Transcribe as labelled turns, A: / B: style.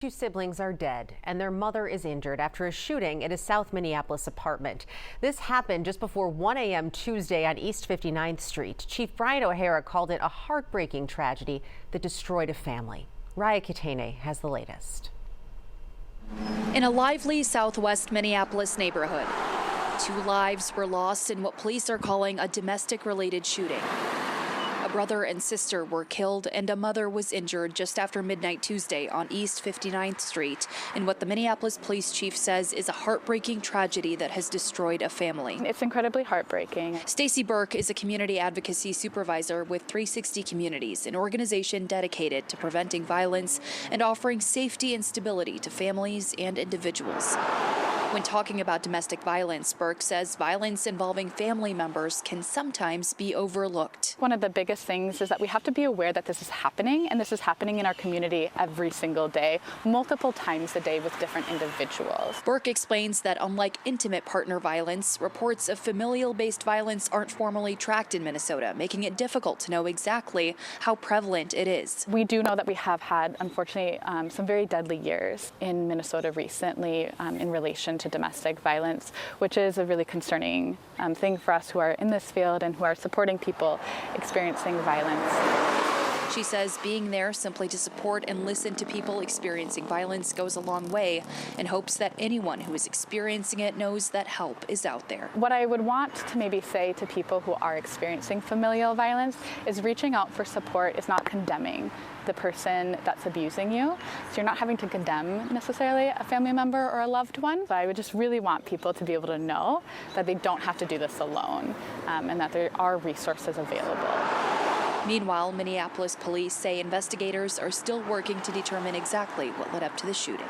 A: Two siblings are dead and their mother is injured after a shooting at a South Minneapolis apartment. This happened just before 1 a.m. Tuesday on East 59th Street. Chief Brian O'Hara called it a heartbreaking tragedy that destroyed a family. Raya Katene has the latest.
B: In a lively southwest Minneapolis neighborhood, 2 lives were lost in what police are calling a domestic-related shooting. A brother and sister were killed and a mother was injured just after midnight Tuesday on East 59th Street in what the Minneapolis police chief says is a heartbreaking tragedy that has destroyed a family.
C: It's incredibly heartbreaking.
B: Stacy Burke is a community advocacy supervisor with 360 Communities, an organization dedicated to preventing violence and offering safety and stability to families and individuals. When talking about domestic violence, Burke says violence involving family members can sometimes be overlooked.
C: One of the biggest things is that we have to be aware that this is happening, and this is happening in our community every single day, multiple times a day with different individuals.
B: Burke explains that unlike intimate partner violence, reports of familial-based violence aren't formally tracked in Minnesota, making it difficult to know exactly how prevalent it is.
C: We do know that we have had, unfortunately, some very deadly years in Minnesota recently in relation to domestic violence, which is a really concerning thing for us who are in this field and who are supporting people experiencing violence.
B: She says being there simply to support and listen to people experiencing violence goes a long way, and hopes that anyone who is experiencing it knows that help is out there.
C: What I would want to maybe say to people who are experiencing familial violence is reaching out for support is not condemning the person that's abusing you. So you're not having to condemn necessarily a family member or a loved one. So I would just really want people to be able to know that they don't have to do this alone, and that there are resources available.
B: Meanwhile, Minneapolis police say investigators are still working to determine exactly what led up to the shooting.